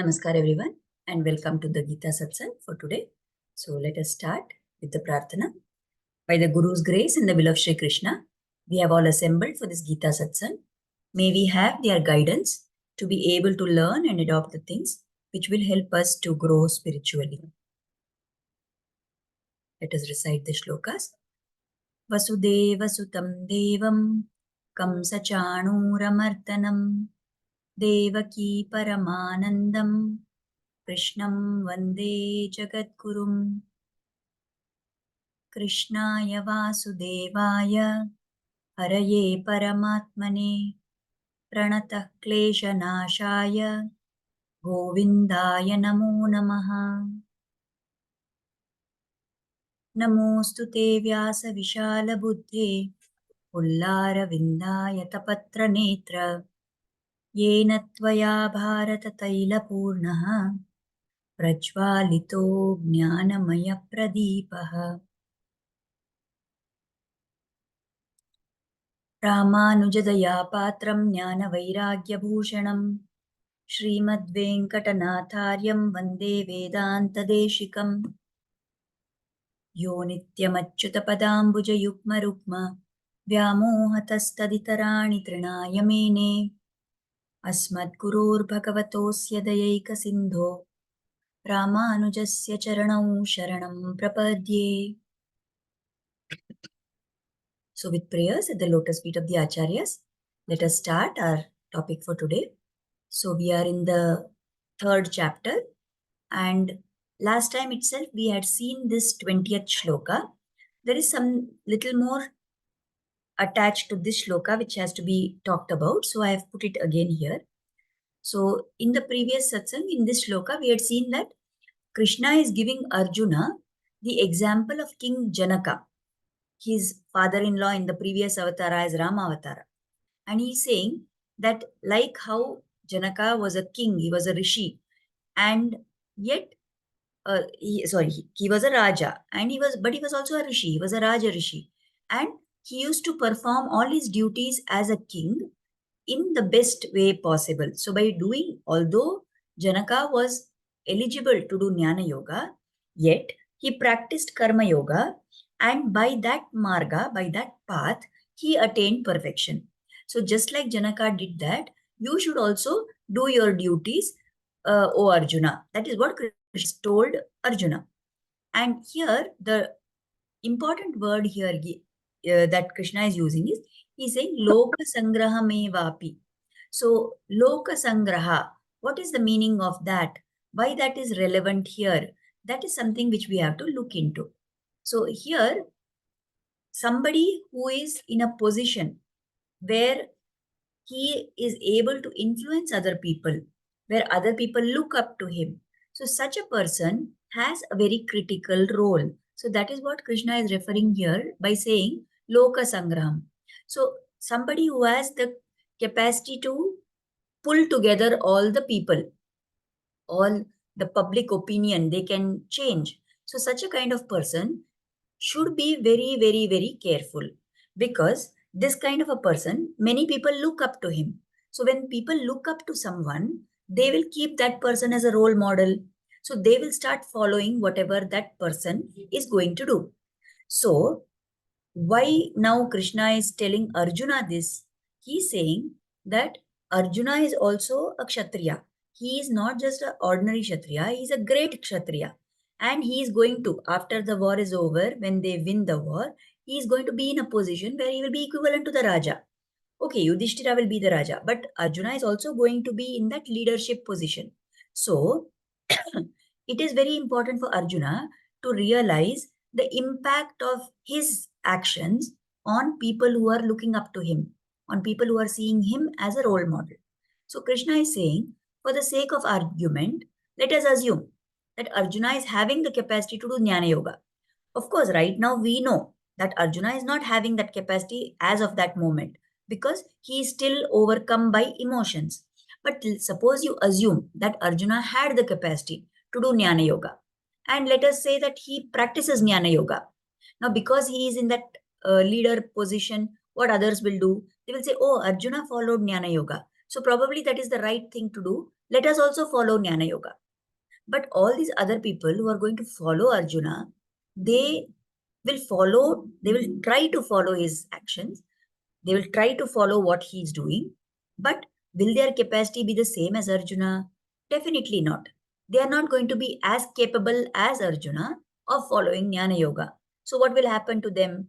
Namaskar everyone and welcome to the Geeta Satsang for today. So let us start with the Prarthana. By the Guru's grace and the will of Shri Krishna, we have all assembled for this Geeta Satsang. May we have their guidance to be able to learn and adopt the things which will help us to grow spiritually. Let us recite the Shlokas. Vasudeva Sutam Devam Kamsa Chanuramardhanam Devaki Paramanandam Krishnam Vande Jagadgurum Krishnaya Vasudevaya Haraye Paramatmane Pranatah Kleshanashaya Govindaya Namo Namaha Namostu Te Vyasa Vishala Buddhe Ullara Vindaya Tapatra Netra Yena Tvaya Bharata Taila Purnaha Prajvalito Jnanamaya Pradipaha Ramanujadaya Patram Jnana Vairagyabhushanam Srimadvenkatanathāryam Vande Vedanta Deshikam Yo Nityamachyutapadambuja Yukma Rukma Vyamohatastaditarani Trinaya Mene Asmadgurur Bhagavatosya Dayaika Sindho Ramanujasya Charanau Sharanam Prapadye. So with prayers at the lotus feet of the Acharyas, let us start our topic for today. So we are in the third chapter, and last time itself we had seen this 20th shloka. There is some little more attached to this shloka which has to be talked about. So I have put it again here. So in the previous satsang, in this shloka, we had seen that Krishna is giving Arjuna the example of King Janaka, his father-in-law in the previous avatara as Rama avatara. And he's saying that like how Janaka was a king, he was a rishi, and yet, he was a Raja, and he was also a rishi, he was a Raja rishi. And he used to perform all his duties as a king in the best way possible. So by doing, although Janaka was eligible to do Jnana Yoga, yet he practiced Karma Yoga, and by that marga, by that path, he attained perfection. So just like Janaka did that, you should also do your duties, O Arjuna. That is what Krishna told Arjuna. And here, the important word here that Krishna is using is, he's saying Loka Sangraha Me Vapi. So Loka Sangraha, what is the meaning of that? Why that is relevant here? That is something which we have to look into. So here, somebody who is in a position where he is able to influence other people, where other people look up to him. So such a person has a very critical role. So that is what Krishna is referring here by saying Loka Sangraham. So somebody who has the capacity to pull together all the people, all the public opinion, they can change. So such a kind of person should be very, very, very careful, because this kind of a person, many people look up to him. So when people look up to someone, they will keep that person as a role model. So they will start following whatever that person is going to do. So why now Krishna is telling Arjuna this? He's saying that Arjuna is also a Kshatriya. He is not just an ordinary Kshatriya, he is a great Kshatriya. And he is going to, after the war is over, when they win the war, he is going to be in a position where he will be equivalent to the Raja. Okay, Yudhishthira will be the Raja, but Arjuna is also going to be in that leadership position. So, it is very important for Arjuna to realize the impact of his actions on people who are looking up to him, on people who are seeing him as a role model. So Krishna is saying, for the sake of argument, let us assume that Arjuna is having the capacity to do Jnana Yoga. Of course, right now we know that Arjuna is not having that capacity as of that moment, because he is still overcome by emotions. But suppose you assume that Arjuna had the capacity to do Jnana Yoga. And let us say that he practices Jnana Yoga. Now, because he is in that leader position, what others will do? They will say, oh, Arjuna followed Jnana Yoga. So probably that is the right thing to do. let us also follow Jnana Yoga. But all these other people who are going to follow Arjuna, they they will try to follow his actions. They will try to follow what he's doing. But will their capacity be the same as Arjuna? Definitely not. They are not going to be as capable as Arjuna of following Jnana Yoga. So what will happen to them?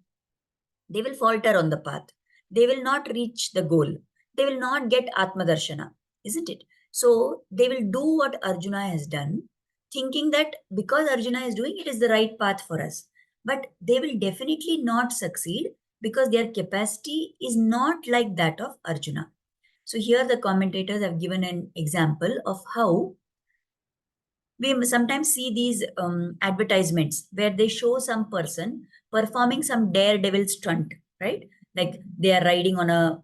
They will falter on the path. They will not reach the goal. They will not get atma darshana, isn't it? So they will do what Arjuna has done, thinking that because Arjuna is doing it is the right path for us. But they will definitely not succeed because their capacity is not like that of Arjuna. So here the commentators have given an example of how we sometimes see these advertisements where they show some person performing some daredevil stunt, right? Like they are riding on a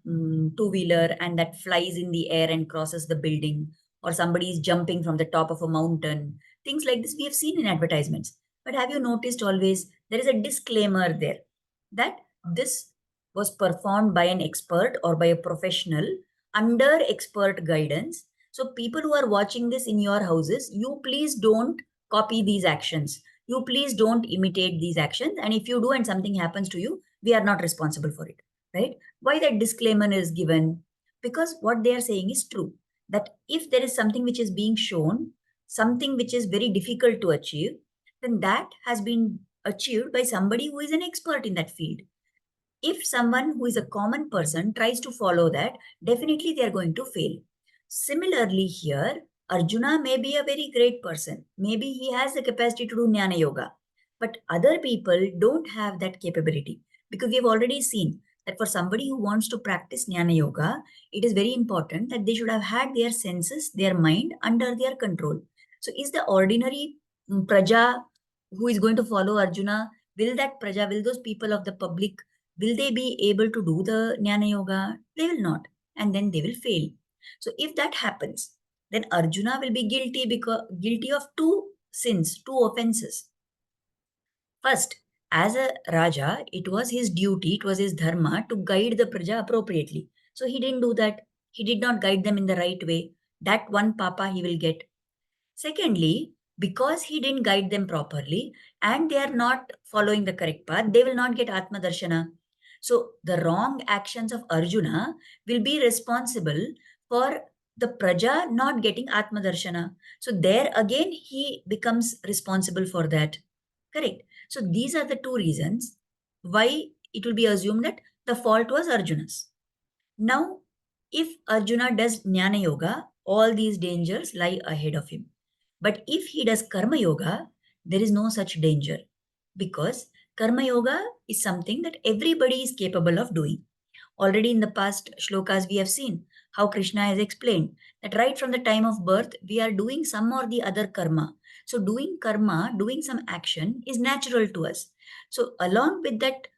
two-wheeler and that flies in the air and crosses the building, or somebody is jumping from the top of a mountain. Things like this we have seen in advertisements. But have you noticed always there is a disclaimer there that this was performed by an expert or by a professional under expert guidance. So people who are watching this in your houses, you please don't copy these actions. You please don't imitate these actions. And if you do and something happens to you, we are not responsible for it, right? Why that disclaimer is given? Because what they are saying is true. That if there is something which is being shown, something which is very difficult to achieve, then that has been achieved by somebody who is an expert in that field. If someone who is a common person tries to follow that, definitely they are going to fail. Similarly, here, Arjuna may be a very great person. Maybe he has the capacity to do Jnana Yoga. But other people don't have that capability. Because we've already seen that for somebody who wants to practice Jnana Yoga, it is very important that they should have had their senses, their mind under their control. So is the ordinary praja who is going to follow Arjuna, will that praja, will those people of the public, will they be able to do the Jnana Yoga? They will not. And then they will fail. So if that happens, then Arjuna will be guilty of two sins, two offenses. First, as a Raja, it was his duty, it was his dharma to guide the praja appropriately. So he didn't do that. He did not guide them in the right way. That one papa he will get. Secondly, because he didn't guide them properly and they are not following the correct path, they will not get Atma Darshana. So the wrong actions of Arjuna will be responsible for the Praja not getting Atma Darshana. So there again, he becomes responsible for that. Correct. So these are the two reasons why it will be assumed that the fault was Arjuna's. Now, if Arjuna does Jnana Yoga, all these dangers lie ahead of him. But if he does Karma Yoga, there is no such danger because Karma Yoga is something that everybody is capable of doing. Already in the past shlokas, we have seen how Krishna has explained that right from the time of birth, we are doing some or the other karma. So, doing karma, doing some action is natural to us. So, along with that,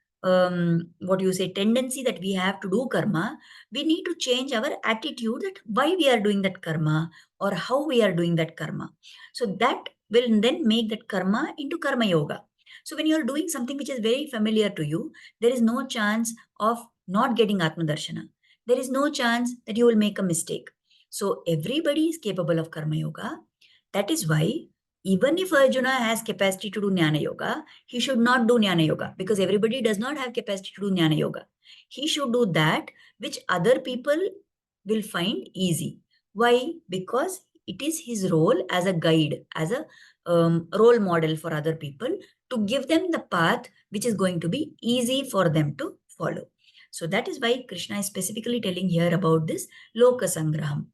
what you say, tendency that we have to do karma, we need to change our attitude that why we are doing that karma or how we are doing that karma. So, that will then make that karma into karma yoga. So, when you are doing something which is very familiar to you, there is no chance of not getting Atma Darshana. There is no chance that you will make a mistake. So everybody is capable of Karma Yoga. That is why even if Arjuna has capacity to do Jnana Yoga, he should not do Jnana Yoga because everybody does not have capacity to do Jnana Yoga. He should do that which other people will find easy. Why? Because it is his role as a guide, as a role model for other people to give them the path which is going to be easy for them to follow. So that is why Krishna is specifically telling here about this Loka Sangraham.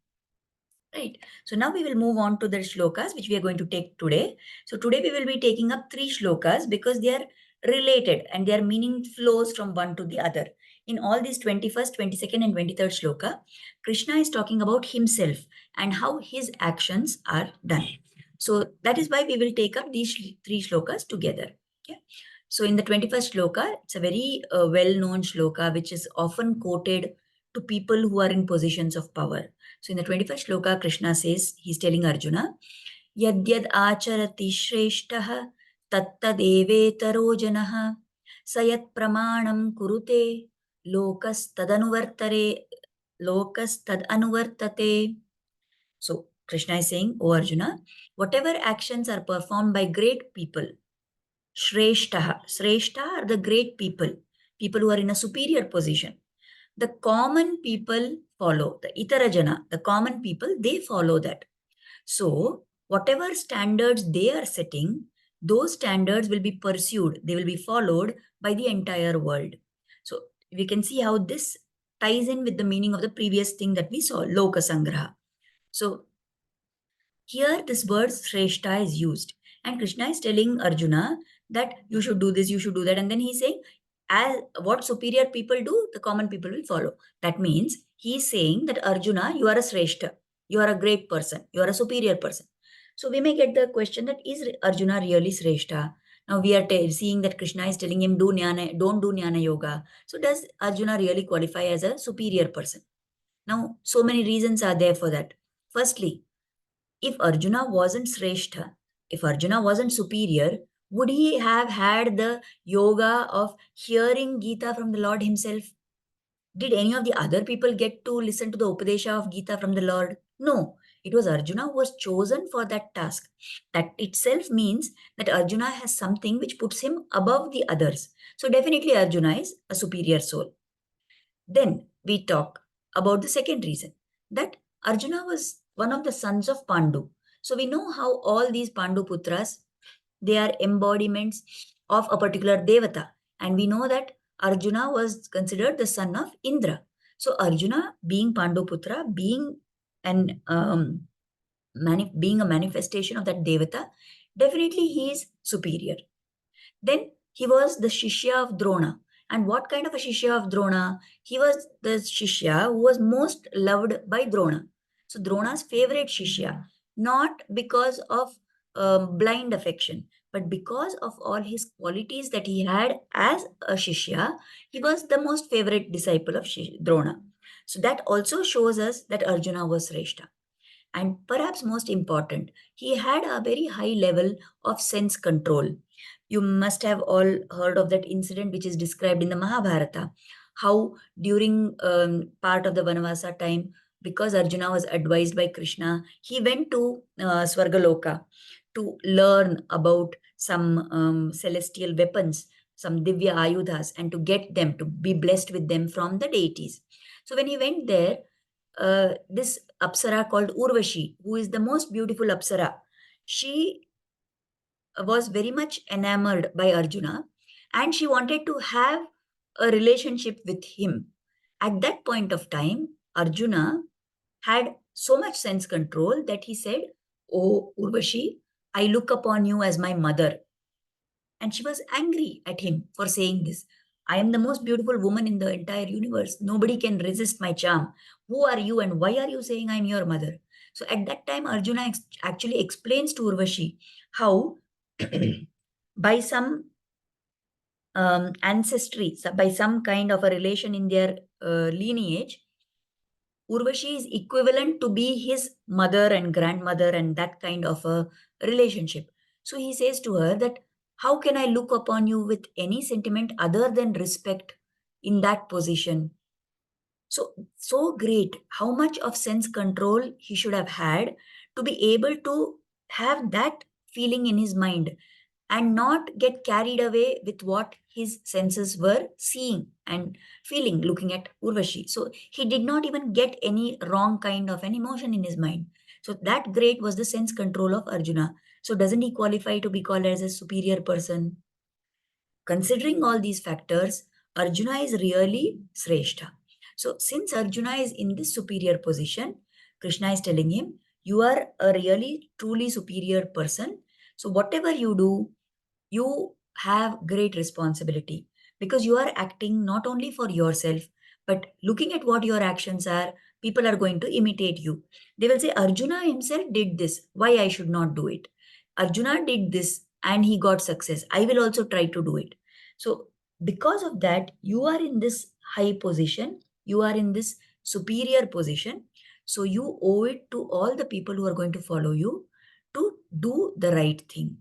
Right. So now we will move on to the shlokas which we are going to take today. So today we will be taking up 3 shlokas because they are related and their meaning flows from one to the other. In all these 21st, 22nd and 23rd shloka, Krishna is talking about himself and how his actions are done. So that is why we will take up these 3 shlokas together. Okay. So in the 21st shloka, it's a very well-known shloka which is often quoted to people who are in positions of power. So in the 21st shloka, Krishna says, he's telling Arjuna, Yadyad acharati shreshtaha tattadevetaro janaha sayat pramanam kurute lokas tadanuvartate. So Krishna is saying, O Arjuna, whatever actions are performed by great people, Shreshta are the great people, people who are in a superior position. The common people follow, the Itarajana, the common people, they follow that. So, whatever standards they are setting, those standards will be pursued, they will be followed by the entire world. So, we can see how this ties in with the meaning of the previous thing that we saw, Loka Sangraha. So, here this word Shreshta is used. And Krishna is telling Arjuna that you should do this, you should do that. And then he's saying, as what superior people do, the common people will follow. That means he's saying that Arjuna, you are a Shreshta. You are a great person. You are a superior person. So we may get the question that is Arjuna really Shreshta? Now we are seeing that Krishna is telling him don't do Jnana Yoga. So does Arjuna really qualify as a superior person? Now, so many reasons are there for that. Firstly, if Arjuna wasn't Sreshta, if Arjuna wasn't superior, would he have had the yoga of hearing Gita from the Lord himself? Did any of the other people get to listen to the Upadesha of Gita from the Lord? No. It was Arjuna who was chosen for that task. That itself means that Arjuna has something which puts him above the others. So definitely Arjuna is a superior soul. Then we talk about the second reason, that Arjuna was one of the sons of Pandu. So we know how all these Pandu Putras, they are embodiments of a particular Devata. And we know that Arjuna was considered the son of Indra. So Arjuna, being Pandu Putra, being an being a manifestation of that Devata, definitely he is superior. Then he was the Shishya of Drona. And what kind of a Shishya of Drona? He was the Shishya who was most loved by Drona. So Drona's favorite Shishya, not because of blind affection, but because of all his qualities that he had as a Shishya, he was the most favorite disciple of Drona. So that also shows us that Arjuna was Sreshta. And perhaps most important, he had a very high level of sense control. You must have all heard of that incident which is described in the Mahabharata. How during part of the Vanavasa time, because Arjuna was advised by Krishna, he went to Swargaloka to learn about some celestial weapons, some Divya Ayudhas, and to get them, to be blessed with them from the deities. So when he went there, this Apsara called Urvashi, who is the most beautiful Apsara, she was very much enamored by Arjuna and she wanted to have a relationship with him. At that point of time, Arjuna had so much sense control that he said, Oh, Urvashi, I look upon you as my mother. And she was angry at him for saying this. I am the most beautiful woman in the entire universe. Nobody can resist my charm. Who are you and why are you saying I'm your mother? So at that time, Arjuna actually explains to Urvashi how by some ancestry, by some kind of a relation in their lineage, Urvashi is equivalent to be his mother and grandmother and that kind of a relationship. So he says to her that, how can I look upon you with any sentiment other than respect in that position? So great. How much of sense control he should have had to be able to have that feeling in his mind and not get carried away with what his senses were seeing and feeling looking at Urvashi. So he did not even get any wrong kind of an emotion in his mind. So that great was the sense control of Arjuna. So doesn't he qualify to be called as a superior person? Considering all these factors, Arjuna is really Sreshta. So since Arjuna is in this superior position, Krishna is telling him, you are a really truly superior person. So whatever you do, you have great responsibility because you are acting not only for yourself, but looking at what your actions are, people are going to imitate you. They will say, Arjuna himself did this. Why I should not do it? Arjuna did this and he got success. I will also try to do it. So, because of that, you are in this high position, you are in this superior position. So, you owe it to all the people who are going to follow you to do the right thing.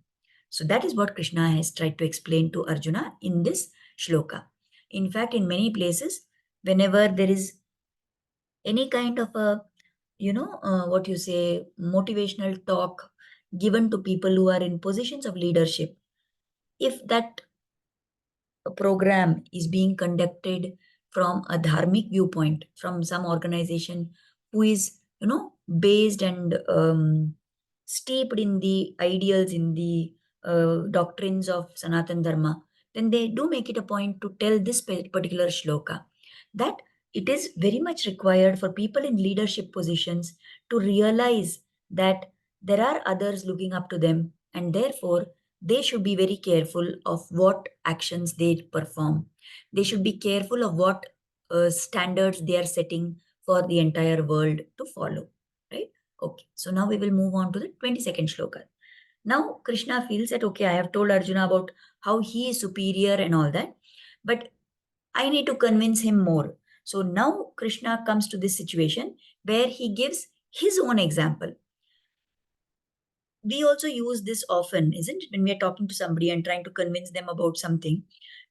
So that is what Krishna has tried to explain to Arjuna in this shloka. In fact, in many places, whenever there is any kind of a what you say, motivational talk given to people who are in positions of leadership, if that program is being conducted from a dharmic viewpoint, from some organization who is, based and steeped in the ideals, in the doctrines of Sanatan Dharma, then they do make it a point to tell this particular shloka, that it is very much required for people in leadership positions to realize that there are others looking up to them, and therefore they should be very careful of what actions they perform. They should be careful of what standards they are setting for the entire world to follow. Right? Okay. So now we will move on to the 22nd shloka. Now Krishna feels that, okay, I have told Arjuna about how he is superior and all that, but I need to convince him more. So now Krishna comes to this situation where he gives his own example. We also use this often, isn't it? When we are talking to somebody and trying to convince them about something,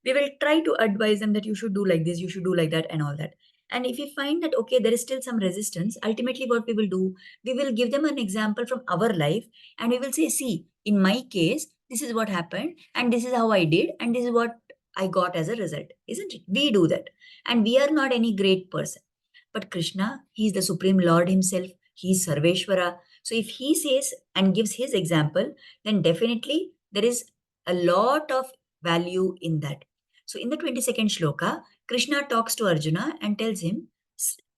we will try to advise them that you should do like this, you should do like that, and all that. And if we find that, okay, there is still some resistance, ultimately what we will do, we will give them an example from our life, and we will say, see, in my case, this is what happened, and this is how I did, and this is what I got as a result, isn't it? We do that. And we are not any great person. But Krishna, he is the Supreme Lord himself. He is Sarveshwara. So if he says and gives his example, then definitely there is a lot of value in that. So in the 22nd shloka, Krishna talks to Arjuna and tells him,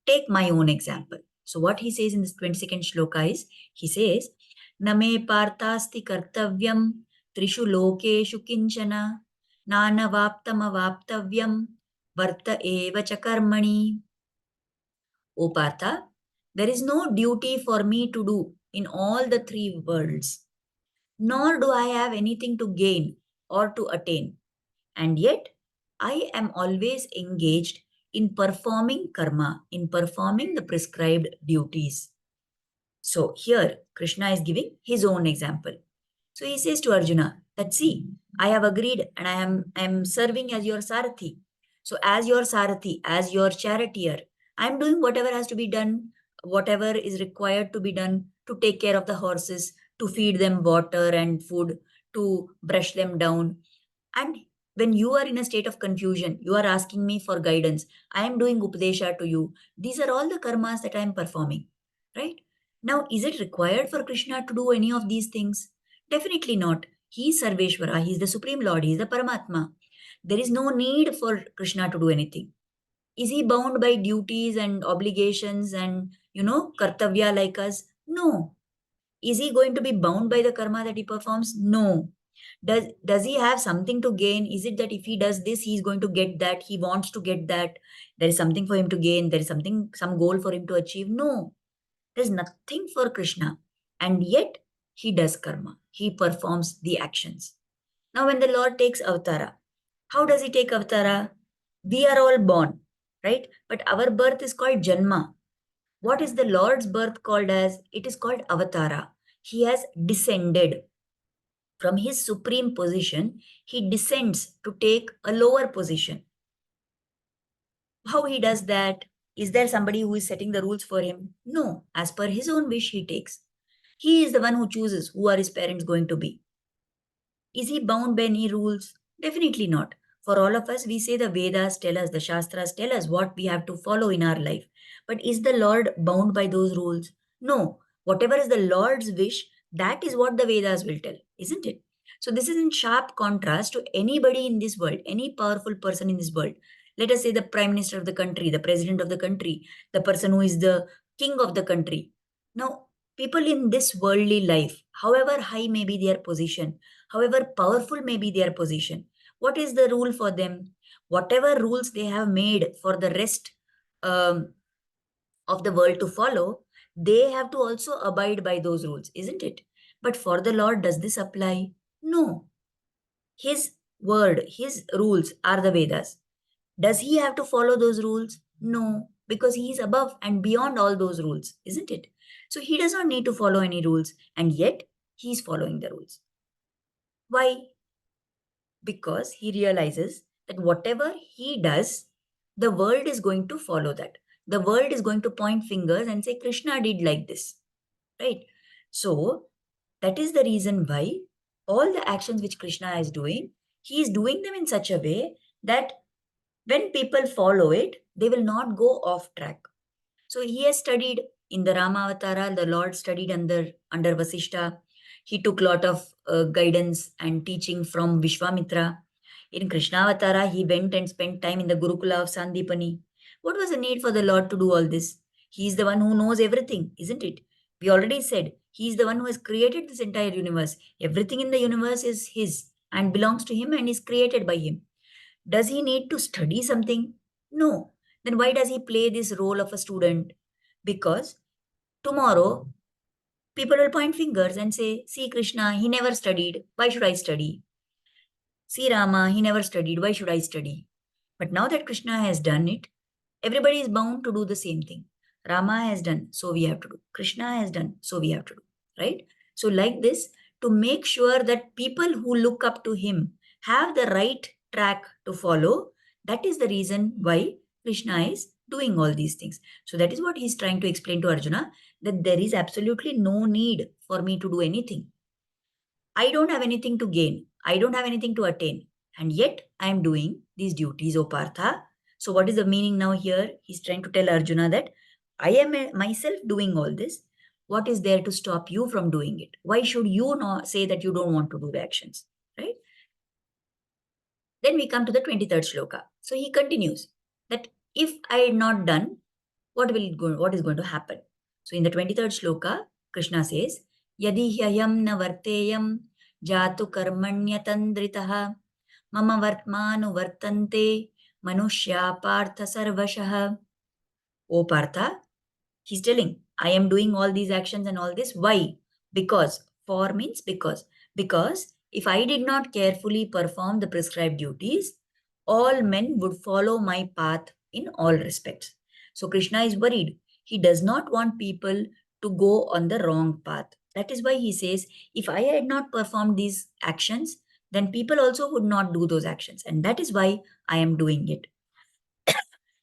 take my own example. So what he says in this 22nd shloka is, he says, Name partasti kartavyam trishu lokeshu kinchana nanavaptam avaptavyam varta eva cha karmani. O Partha, there is no duty for me to do in all the three worlds, nor do I have anything to gain or to attain. And yet, I am always engaged in performing karma, in performing the prescribed duties. So here, Krishna is giving his own example. So he says to Arjuna that, see, I have agreed and I am serving as your Sarathi. So as your Sarathi, as your charioteer, I am doing whatever has to be done, whatever is required to be done to take care of the horses, to feed them water and food, to brush them down. And when you are in a state of confusion, you are asking me for guidance. I am doing Upadesha to you. These are all the karmas that I am performing. Right? Now, is it required for Krishna to do any of these things? Definitely not. He is Sarveshwara, he is the Supreme Lord, he is the Paramatma. There is no need for Krishna to do anything. Is he bound by duties and obligations and, kartavya like us? No. Is he going to be bound by the karma that he performs? No. Does he have something to gain? Is it that if he does this, he's going to get that? He wants to get that. There is something for him to gain. There is some goal for him to achieve. No. There's nothing for Krishna. And yet, he does karma. He performs the actions. Now, when the Lord takes avatara, how does he take avatara? We are all born, right? But our birth is called Janma. What is the Lord's birth called as? It is called avatara. He has descended from his supreme position. He descends to take a lower position. How he does that? Is there somebody who is setting the rules for him? No. As per his own wish, he takes. He is the one who chooses who are his parents going to be. Is he bound by any rules? Definitely not. For all of us, we say the Vedas tell us, the Shastras tell us what we have to follow in our life. But is the Lord bound by those rules? No. Whatever is the Lord's wish, that is what the Vedas will tell, isn't it? So this is in sharp contrast to anybody in this world, any powerful person in this world. Let us say the Prime Minister of the country, the President of the country, the person who is the King of the country. Now, people in this worldly life, however high may be their position, however powerful may be their position, what is the rule for them? Whatever rules they have made for the rest um, of the world to follow, they have to also abide by those rules, isn't it? But for the Lord, does this apply? No. His word, his rules are the Vedas. Does he have to follow those rules? No, because he is above and beyond all those rules, isn't it? So he does not need to follow any rules, and yet he is following the rules. Why? Because he realizes that whatever he does, the world is going to follow that. the world is going to point fingers and say, Krishna did like this, right? So that is the reason why all the actions which Krishna is doing, he is doing them in such a way that when people follow it, they will not go off track. So he has studied in the Rama Avatara, the Lord studied under Vasishta. He took lot of guidance and teaching from Vishwamitra. In Krishna Avatara, he went and spent time in the Gurukula of Sandipani. What was the need for the Lord to do all this? He is the one who knows everything, isn't it? We already said he is the one who has created this entire universe. Everything in the universe is his and belongs to him and is created by him. Does he need to study something? No. Then why does he play this role of a student? Because tomorrow people will point fingers and say, see Krishna, he never studied. Why should I study? See Rama, he never studied. Why should I study? But now that Krishna has done it, everybody is bound to do the same thing. Rama has done, so we have to do. Krishna has done, so we have to do. Right? So, like this, to make sure that people who look up to him have the right track to follow, that is the reason why Krishna is doing all these things. So, that is what he's trying to explain to Arjuna, that there is absolutely no need for me to do anything. I don't have anything to gain. I don't have anything to attain. And yet I am doing these duties, O Partha. So what is the meaning now here? He's trying to tell Arjuna that I am myself doing all this. What is there to stop you from doing it? Why should you not say that you don't want to do the actions? Right? Then we come to the 23rd shloka. So he continues that if I had not done, what is going to happen? So in the 23rd shloka, Krishna says, Yadi hyayam na varteyam jatu karmanyatandritaha mama vartmanu vartante manushya partha sarvashah. O Partha, he's telling, I am doing all these actions and all this. Why? Because. For means because. Because if I did not carefully perform the prescribed duties, all men would follow my path in all respects. So Krishna is worried. He does not want people to go on the wrong path. That is why he says, if I had not performed these actions, then people also would not do those actions. And that is why I am doing it.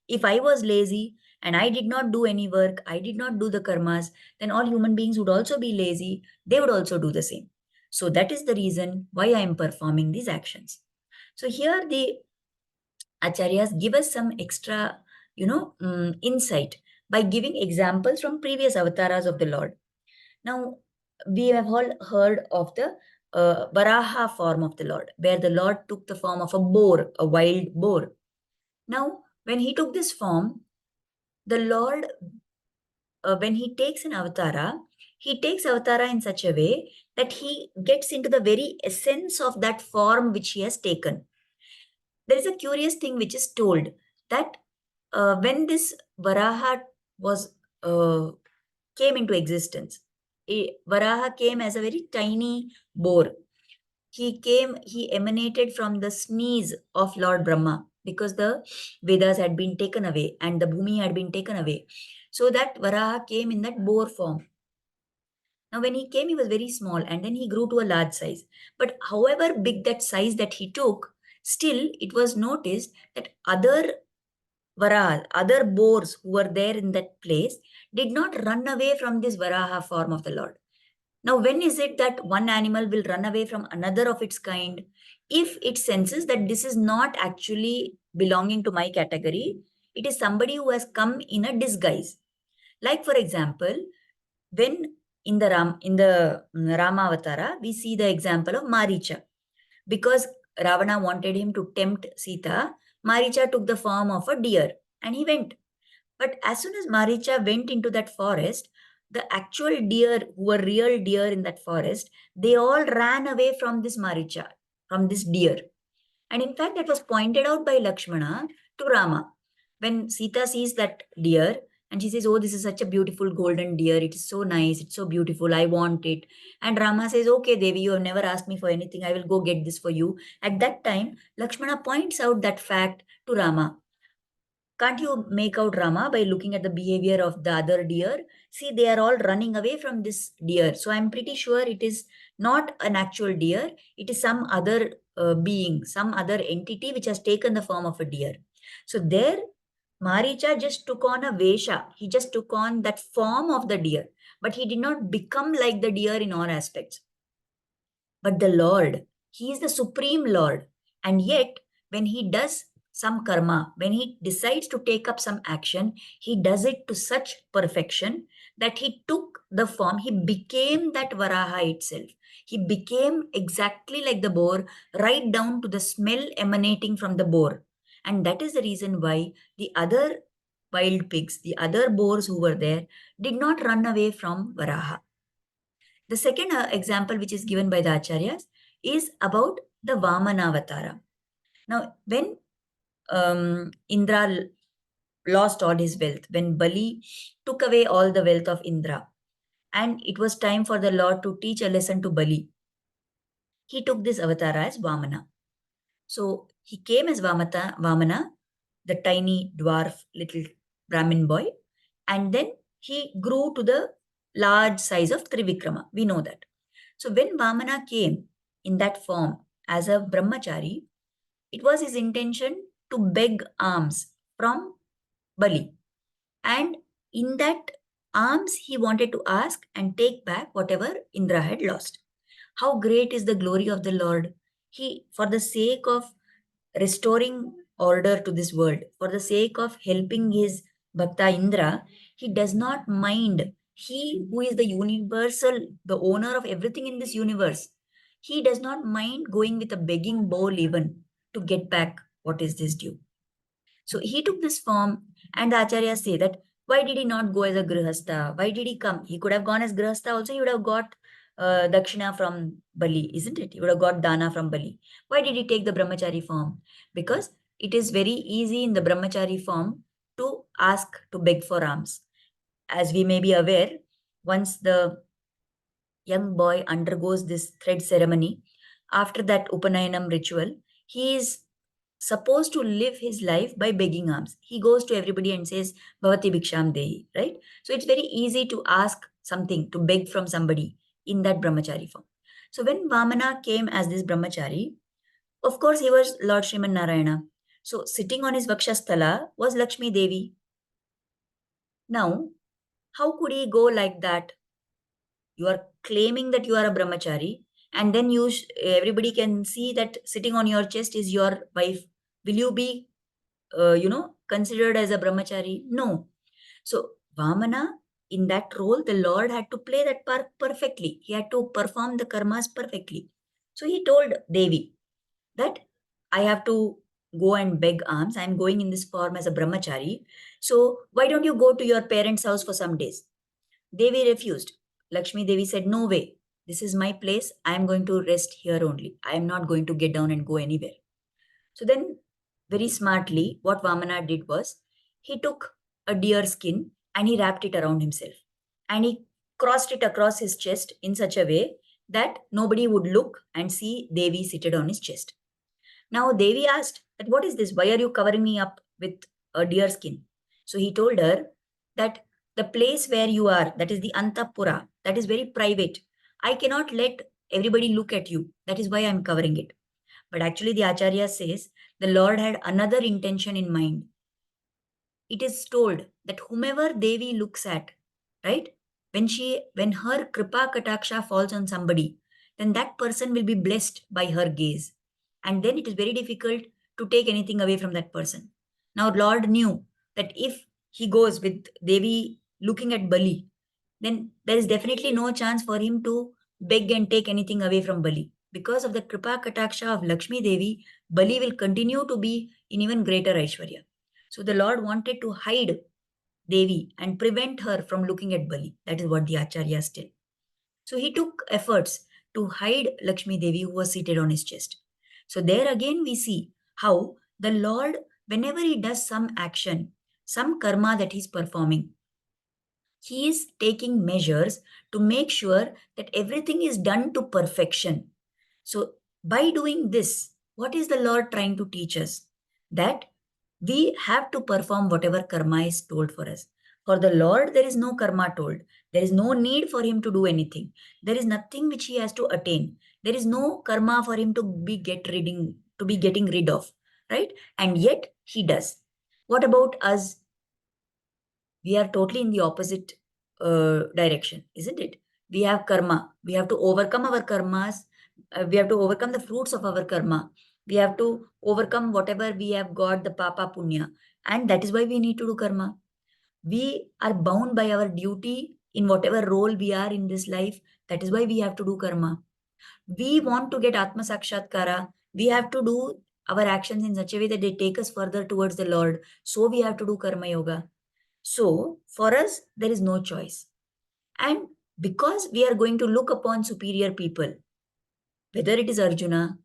If I was lazy and I did not do any work, I did not do the karmas, then all human beings would also be lazy. They would also do the same. So that is the reason why I am performing these actions. So here the acharyas give us some extra, insight by giving examples from previous avatars of the Lord. Now, we have all heard of the Varaha form of the Lord, where the Lord took the form of a boar, a wild boar. Now, when he took this form, the Lord, when he takes an avatara, he takes avatara in such a way that he gets into the very essence of that form which he has taken. There is a curious thing which is told that when this Varaha was came into existence, Varaha came as a very tiny boar. He emanated from the sneeze of Lord Brahma because the Vedas had been taken away and the Bhumi had been taken away. So that Varaha came in that boar form. Now, when he came, he was very small and then he grew to a large size. But however big that size that he took, still it was noticed that other Varahas, other boars who were there in that place, did not run away from this Varaha form of the Lord. Now, when is it that one animal will run away from another of its kind? If it senses that this is not actually belonging to my category, it is somebody who has come in a disguise. Like, for example, when in the Rama Avatara, we see the example of Maricha. Because Ravana wanted him to tempt Sita, Maricha took the form of a deer and he went. But as soon as Maricha went into that forest, the actual deer, who were real deer in that forest, they all ran away from this Maricha, from this deer. And in fact, that was pointed out by Lakshmana to Rama. When Sita sees that deer and she says, oh, this is such a beautiful golden deer. It is so nice. It's so beautiful. I want it. And Rama says, okay, Devi, you have never asked me for anything. I will go get this for you. At that time, Lakshmana points out that fact to Rama. Can't you make out Rama by looking at the behavior of the other deer? See, they are all running away from this deer. So I'm pretty sure it is not an actual deer. It is some other being, some other entity which has taken the form of a deer. So there, Maricha just took on a Vesha. He just took on that form of the deer, but he did not become like the deer in all aspects. But the Lord, He is the supreme Lord. And yet, when He does some karma, when He decides to take up some action, He does it to such perfection that He took the form, He became that Varaha itself. He became exactly like the boar, right down to the smell emanating from the boar. And that is the reason why the other wild pigs, the other boars who were there, did not run away from Varaha. The second example, which is given by the Acharyas, is about the Vamanavatara. Now, when Indra lost all his wealth, when Bali took away all the wealth of Indra, and it was time for the Lord to teach a lesson to Bali, he took this avatar as Vamana. So he came as Vamana, the tiny dwarf little Brahmin boy, and then he grew to the large size of Trivikrama. We know that. So when Vamana came in that form as a brahmachari, it was his intention to beg alms from Bali. And in that alms, he wanted to ask and take back whatever Indra had lost. How great is the glory of the Lord! He, for the sake of restoring order to this world, for the sake of helping his Bhakta Indra, he does not mind. He who is the universal, the owner of everything in this universe, he does not mind going with a begging bowl even to get back what is this due. So he took this form, and the acharyas say that why did he not go as a grihastha? Why did he come? He could have gone as grihastha also, he would have got dakshina from Bali, isn't it? He would have got dana from Bali. Why did he take the brahmachari form? Because it is very easy in the brahmachari form to ask, to beg for alms. As we may be aware, once the young boy undergoes this thread ceremony, after that Upanayanam ritual, he is supposed to live his life by begging alms. He goes to everybody and says, Bhavati Bhiksham Dehi, right? So it's very easy to ask something, to beg from somebody in that brahmachari form. So when Vamana came as this brahmachari, of course he was Lord Sriman Narayana. So sitting on his Vakshasthala was Lakshmi Devi. Now, how could he go like that? You are claiming that you are a brahmachari, and then everybody can see that sitting on your chest is your wife. Will you be considered as a brahmachari? No. So Vamana, in that role, the Lord had to play that part perfectly. He had to perform the karmas perfectly. So he told Devi that I have to go and beg alms. I am going in this form as a brahmachari. So why don't you go to your parents' house for some days? Devi refused. Lakshmi Devi said, no way. This is my place. I am going to rest here only. I am not going to get down and go anywhere. So then, very smartly, what Vamana did was, he took a deer skin and he wrapped it around himself. And he crossed it across his chest in such a way that nobody would look and see Devi seated on his chest. Now Devi asked that, what is this? Why are you covering me up with a deer skin? So he told her that the place where you are, that is the Antapura, that is very private. I cannot let everybody look at you. That is why I am covering it. But actually, the Acharya says the Lord had another intention in mind. It is told that whomever Devi looks at, right, when her kripa kataksha falls on somebody, then that person will be blessed by her gaze. And then it is very difficult to take anything away from that person. Now, Lord knew that if he goes with Devi looking at Bali, then there is definitely no chance for him to beg and take anything away from Bali. Because of the Kripa Kataksha of Lakshmi Devi, Bali will continue to be in even greater Aishwarya. So the Lord wanted to hide Devi and prevent her from looking at Bali. That is what the Acharyas tell. So he took efforts to hide Lakshmi Devi who was seated on his chest. So there again we see how the Lord, whenever he does some action, some karma that he's performing, he is taking measures to make sure that everything is done to perfection. So, by doing this, what is the Lord trying to teach us? That we have to perform whatever karma is told for us. For the Lord, there is no karma told. There is no need for him to do anything. There is nothing which he has to attain. There is no karma for him to be getting rid of, right? And yet he does. What about us? We are totally in the opposite direction, isn't it? We have karma. We have to overcome our karmas. We have to overcome the fruits of our karma. We have to overcome whatever we have got, the papa punya. And that is why we need to do karma. We are bound by our duty in whatever role we are in this life. That is why we have to do karma. We want to get atma sakshatkara. We have to do our actions in such a way that they take us further towards the Lord. So we have to do karma yoga. So for us, there is no choice. And because we are going to look upon superior people, whether it is Arjuna,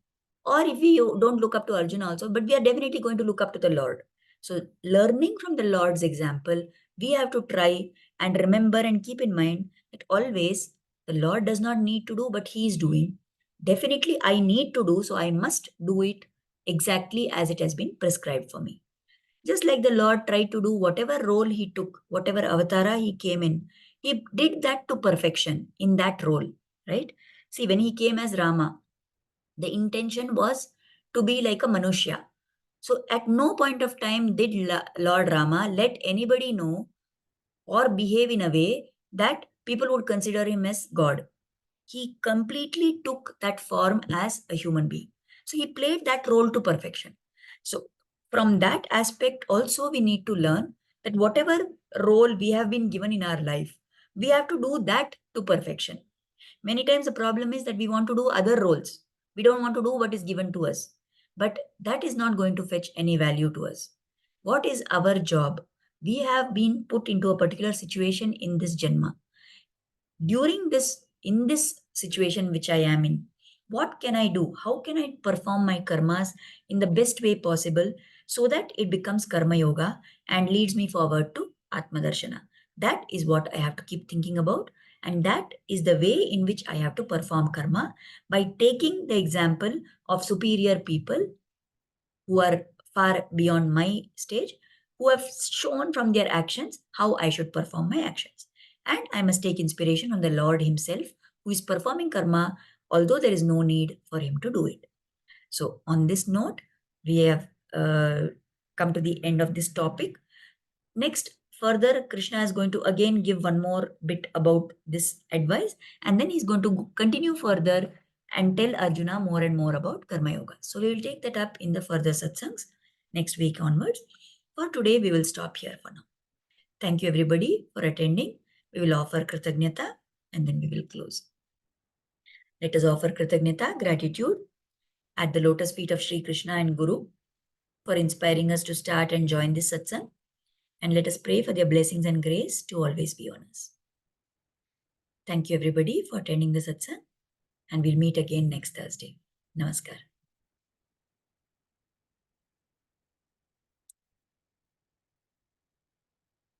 or if we don't look up to Arjuna also, but we are definitely going to look up to the Lord. So learning from the Lord's example, we have to try and remember and keep in mind that always the Lord does not need to do, but He is doing. Definitely I need to do, so I must do it exactly as it has been prescribed for me. Just like the Lord tried to do whatever role He took, whatever avatara He came in, He did that to perfection in that role, right? See, when He came as Rama, the intention was to be like a Manushya. So at no point of time did Lord Rama let anybody know or behave in a way that people would consider him as God. He completely took that form as a human being. So he played that role to perfection. So from that aspect also we need to learn that whatever role we have been given in our life, we have to do that to perfection. Many times the problem is that we want to do other roles. We don't want to do what is given to us. But that is not going to fetch any value to us. What is our job? We have been put into a particular situation in this Janma. During this, in this situation which I am in, what can I do? How can I perform my karmas in the best way possible so that it becomes karma yoga and leads me forward to atma darshana? That is what I have to keep thinking about, and that is the way in which I have to perform karma, by taking the example of superior people who are far beyond my stage, who have shown from their actions how I should perform my actions. And I must take inspiration on the Lord Himself, who is performing karma, although there is no need for Him to do it. So, on this note, we have come to the end of this topic. Next, further, Krishna is going to again give one more bit about this advice, and then he's going to continue further and tell Arjuna more and more about Karma Yoga. So we will take that up in the further satsangs next week onwards. For today, we will stop here for now. Thank you everybody for attending. We will offer Kritagnyata and then we will close. Let us offer Kritagnyata, gratitude, at the lotus feet of Sri Krishna and Guru for inspiring us to start and join this satsang. And let us pray for their blessings and grace to always be on us. Thank you everybody for attending the satsang, and we'll meet again next Thursday. Namaskar.